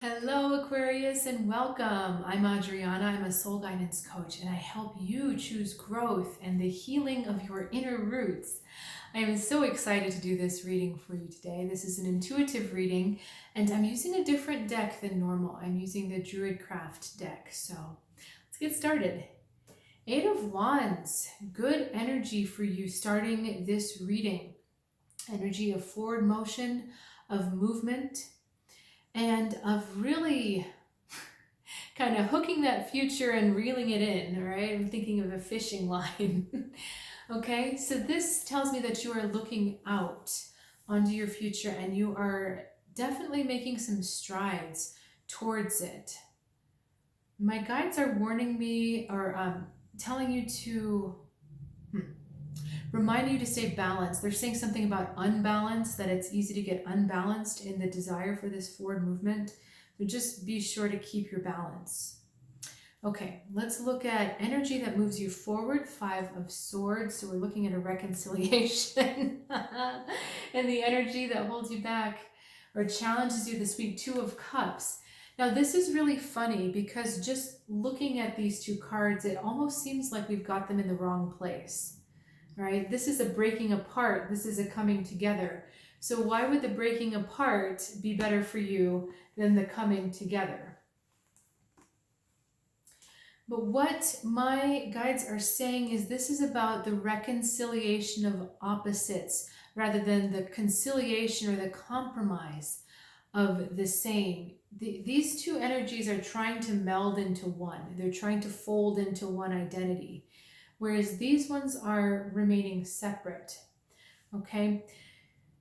Hello, Aquarius, and welcome. I'm Adriana. I'm a soul guidance coach, and I help you choose growth and the healing of your inner roots. I am so excited to do this reading for you today. This is an intuitive reading, and I'm using a different deck than normal. I'm using the Druidcraft deck, so let's get started. Eight of Wands, good energy for you starting this reading. Energy of forward motion, of movement, and of really kind of hooking that future and reeling it in, all right? I'm thinking of a fishing line. Okay, so this tells me that you are looking out onto your future and you are definitely making some strides towards it. My guides are warning me or telling you to remind you to stay balanced. They're saying something about unbalance, that it's easy to get unbalanced in the desire for this forward movement. So just be sure to keep your balance. Okay, let's look at energy that moves you forward, Five of Swords. So we're looking at a reconciliation. And the energy that holds you back or challenges you this week, Two of Cups. Now this is really funny because just looking at these two cards, it almost seems like we've got them in the wrong place. Right? This is a breaking apart. This is a coming together. So why would the breaking apart be better for you than the coming together? But what my guides are saying is this is about the reconciliation of opposites rather than the conciliation or the compromise of the same. These two energies are trying to meld into one. They're trying to fold into one identity, whereas these ones are remaining separate. Okay,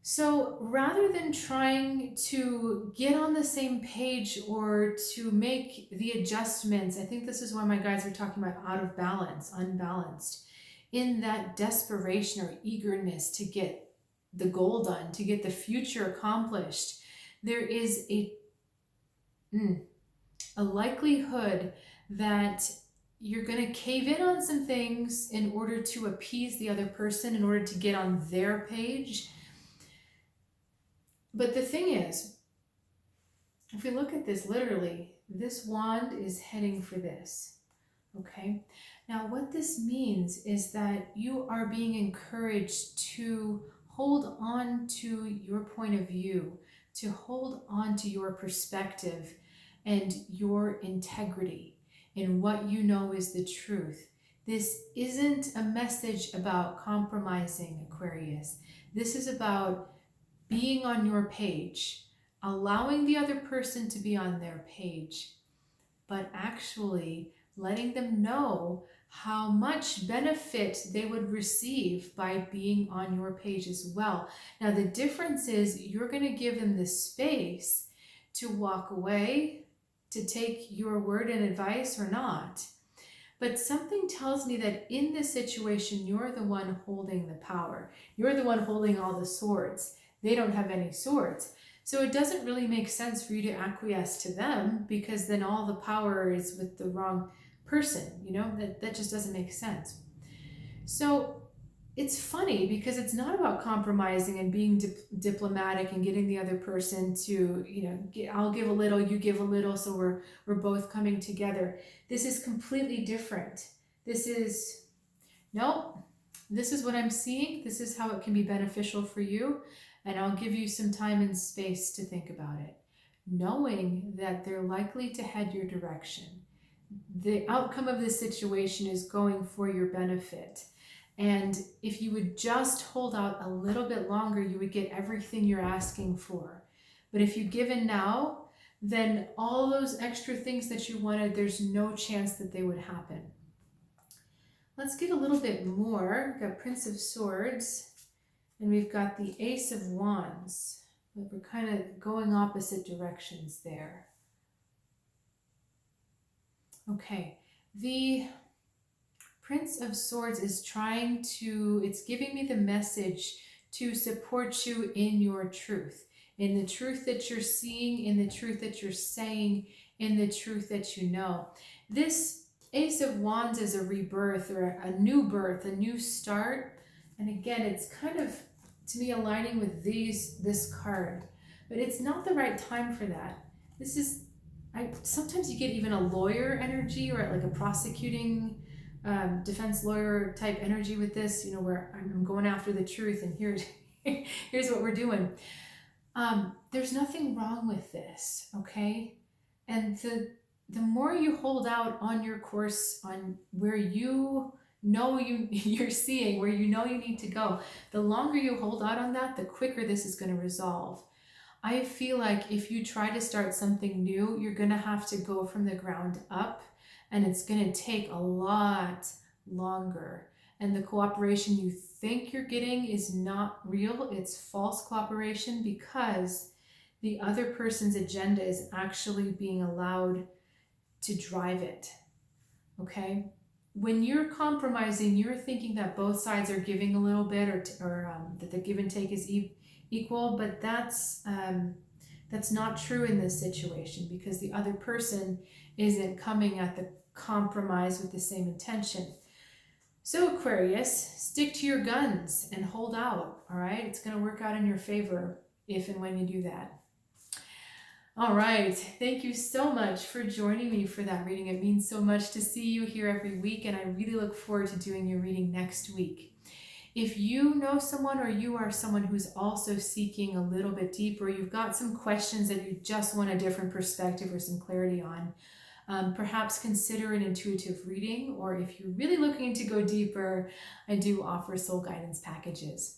so rather than trying to get on the same page or to make the adjustments, I think this is why my guides are talking about out of balance, unbalanced, in that desperation or eagerness to get the goal done, to get the future accomplished, there is a likelihood that you're going to cave in on some things in order to appease the other person, in order to get on their page. But the thing is, if we look at this literally, this wand is heading for this. Okay? Now, what this means is that you are being encouraged to hold on to your point of view, to hold on to your perspective and your integrity in what you know is the truth. This isn't a message about compromising, Aquarius. This is about being on your page, allowing the other person to be on their page, but actually letting them know how much benefit they would receive by being on your page as well. Now, the difference is you're going to give them the space to walk away, to take your word and advice or not. But something tells me that in this situation, you're the one holding the power. You're the one holding all the swords. They don't have any swords. So it doesn't really make sense for you to acquiesce to them, because then all the power is with the wrong person. You know, that just doesn't make sense. So it's funny because it's not about compromising and being diplomatic and getting the other person to, I'll give a little, you give a little, so we're both coming together. This is completely different. This is, nope, this is what I'm seeing. This is how it can be beneficial for you. And I'll give you some time and space to think about it, knowing that they're likely to head your direction. The outcome of this situation is going for your benefit. And if you would just hold out a little bit longer, you would get everything you're asking for. But if you give in now, then all those extra things that you wanted, there's no chance that they would happen. Let's get a little bit more. We've got Prince of Swords, and we've got the Ace of Wands. But we're kind of going opposite directions there. Okay, the Prince of Swords is it's giving me the message to support you in your truth, in the truth that you're seeing, in the truth that you're saying, in the truth that you know. This Ace of Wands is a rebirth or a new birth, a new start. And again, it's kind of, to me, aligning with this card. But it's not the right time for that. This is sometimes you get even a lawyer energy, or like a prosecuting defense lawyer type energy with this, you know, where I'm going after the truth, and here's what we're doing. There's nothing wrong with this, okay? And the more you hold out on your course, on where you know you're seeing, where you know you need to go, the longer you hold out on that, the quicker this is going to resolve. I feel like if you try to start something new, you're going to have to go from the ground up, and it's going to take a lot longer. And the cooperation you think you're getting is not real. It's false cooperation, because the other person's agenda is actually being allowed to drive it. Okay? When you're compromising, you're thinking that both sides are giving a little bit, or that the give and take is equal, but that's not true in this situation, because the other person isn't coming at the compromise with the same intention. So Aquarius, stick to your guns and hold out, all right? It's going to work out in your favor if and when you do that. All right, thank you so much for joining me for that reading. It means so much to see you here every week, and I really look forward to doing your reading next week. If you know someone, or you are someone who's also seeking a little bit deeper, you've got some questions that you just want a different perspective or some clarity on, perhaps consider an intuitive reading, or if you're really looking to go deeper, I do offer soul guidance packages.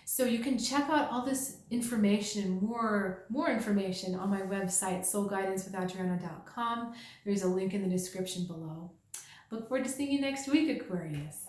So you can check out all this information, more information on my website, soulguidancewithadriana.com. There's a link in the description below. Look forward to seeing you next week, Aquarius.